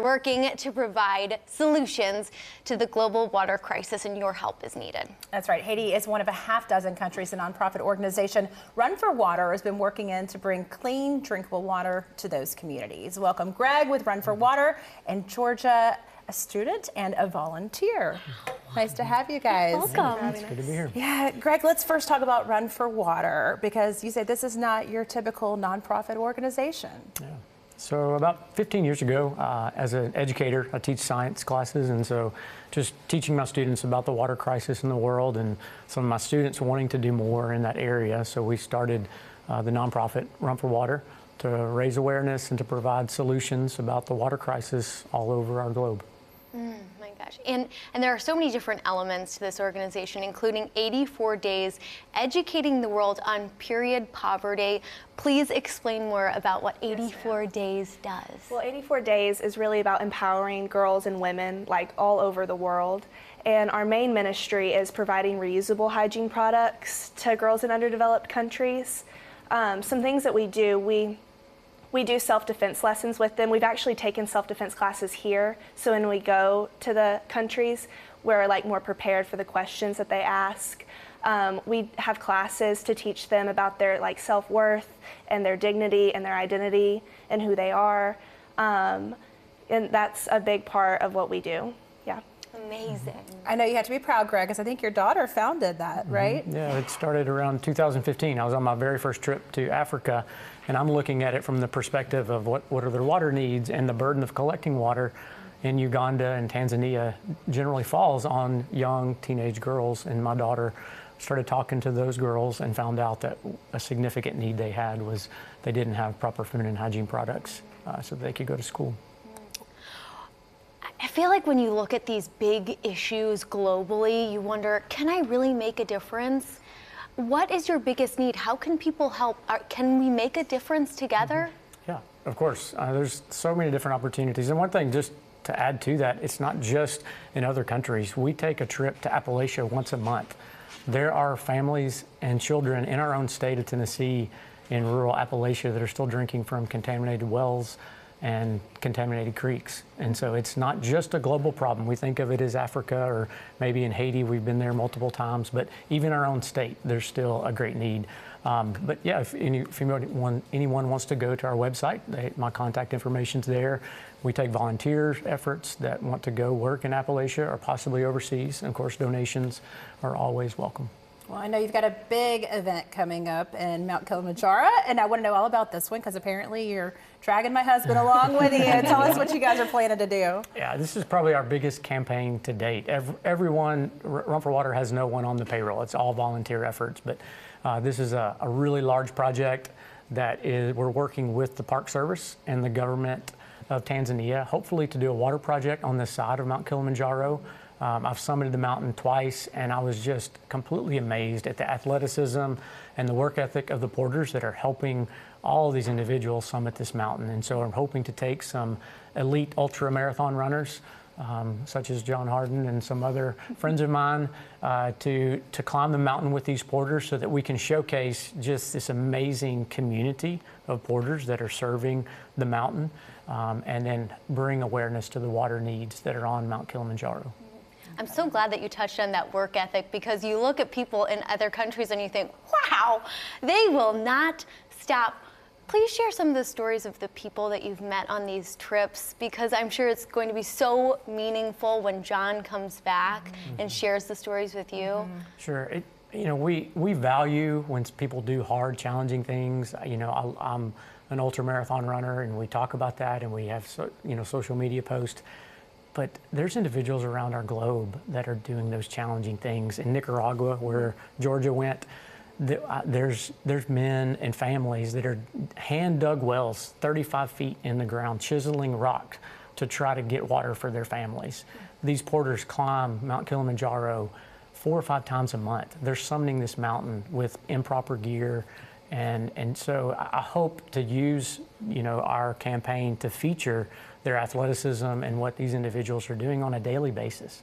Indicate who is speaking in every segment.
Speaker 1: working to provide solutions to the global water crisis, and your help is needed.
Speaker 2: That's right. Haiti is one of a half dozen countries. The nonprofit organization Run4Water has been working to bring clean, drinkable water to those communities. Welcome, Greg with Run4Water, and Georgia, a student and a volunteer. Nice to have you guys.
Speaker 1: Welcome.
Speaker 3: It's good to be here.
Speaker 2: Yeah, Greg, let's first talk about Run4Water, because you say this is not your typical nonprofit organization.
Speaker 3: Yeah. So about 15 years ago, as an educator, I teach science classes, and so just teaching my students about the water crisis in the world, and some of my students wanting to do more in that area. So we started the nonprofit Run4Water to raise awareness and to provide solutions about the water crisis all over our globe.
Speaker 1: My gosh. And there are so many different elements to this organization, including 84 days educating the world on period poverty. Please explain more about what 84 days does.
Speaker 4: Well, 84 days is really about empowering girls and women like all over the world. And our main ministry is providing reusable hygiene products to girls in underdeveloped countries. Some things that we do, we do self-defense lessons with them. We've actually taken self-defense classes here, so when we go to the countries, we're like more prepared for the questions that they ask. We have classes to teach them about their self-worth and their dignity and their identity and who they are, and that's a big part of what we do. Yeah.
Speaker 1: Amazing.
Speaker 2: I know you have to be proud, Greg, because I think your daughter founded that, right?
Speaker 3: Yeah, it started around 2015. I was on my very first trip to Africa, and I'm looking at it from the perspective of what are their water needs, and the burden of collecting water in Uganda and Tanzania generally falls on young teenage girls. And my daughter started talking to those girls and found out that a significant need they had was they didn't have proper feminine hygiene products so they could go to school.
Speaker 1: I feel like when you look at these big issues globally, you wonder, can I really make a difference? What is your biggest need? How can people help? Can we make a difference together?
Speaker 3: Yeah, of course. There's so many different opportunities. And one thing, just to add to that, it's not just in other countries. We take a trip to Appalachia once a month. There are families and children in our own state of Tennessee in rural Appalachia that are still drinking from contaminated wells and contaminated creeks. And so it's not just a global problem. We think of it as Africa, or maybe in Haiti, we've been there multiple times, but even our own state, there's still a great need. But yeah, if anyone wants to go to our website, my contact information's there. We take volunteer efforts that want to go work in Appalachia or possibly overseas. And of course, donations are always welcome.
Speaker 2: Well, I know you've got a big event coming up in Mount Kilimanjaro, and I want to know all about this one because apparently you're dragging my husband along with you. Tell us what you guys are planning to do.
Speaker 3: Yeah, this is probably our biggest campaign to date. Everyone, Run4Water has no one on the payroll. It's all volunteer efforts, but this is a really large project that we're working with the Park Service and the government of Tanzania, hopefully to do a water project on the side of Mount Kilimanjaro. I've summited the mountain twice, and I was just completely amazed at the athleticism and the work ethic of the porters that are helping all of these individuals summit this mountain. And so I'm hoping to take some elite ultra marathon runners, such as John Harden and some other friends of mine, to climb the mountain with these porters so that we can showcase just this amazing community of porters that are serving the mountain, and then bring awareness to the water needs that are on Mount Kilimanjaro.
Speaker 1: I'm so glad that you touched on that work ethic, because you look at people in other countries and you think, wow, they will not stop. Please share some of the stories of the people that you've met on these trips, because I'm sure it's going to be so meaningful when John comes back and shares the stories with you.
Speaker 3: Sure. We value when people do hard, challenging things. I'm an ultra marathon runner, and we talk about that, and we have social media posts. But there's individuals around our globe that are doing those challenging things. In Nicaragua, where Georgia went, there's men and families that are hand-dug wells 35 feet in the ground, chiseling rock to try to get water for their families. These porters climb Mount Kilimanjaro 4 or 5 times a month. They're summiting this mountain with improper gear. And so I hope to use, our campaign to feature their athleticism and what these individuals are doing on a daily basis.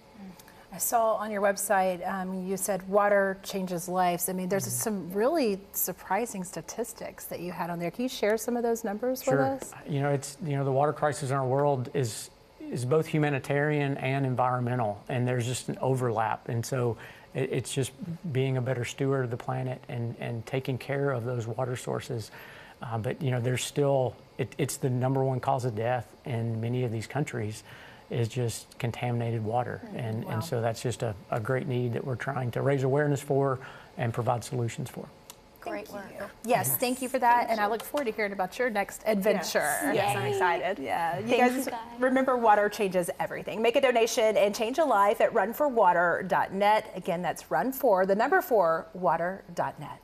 Speaker 2: I saw on your website, you said water changes lives. I mean, there's some really surprising statistics that you had on there. Can you share some of those numbers with us?
Speaker 3: The water crisis in our world is is both humanitarian and environmental, and there's just an overlap. And so it's just being a better steward of the planet and taking care of those water sources. But there's still, it's the #1 cause of death in many of these countries is just contaminated water. And so that's just a great need that we're trying to raise awareness for and provide solutions for.
Speaker 1: Great work.
Speaker 2: Yes, thank you for that, and I look forward to hearing about your next adventure.
Speaker 4: Yes, I'm excited.
Speaker 2: Yeah, you
Speaker 1: Thank
Speaker 2: guys
Speaker 1: you, guys.
Speaker 2: remember water changes everything. Make a donation and change a life at run4water.net. Again, that's run4, the number 4, water.net.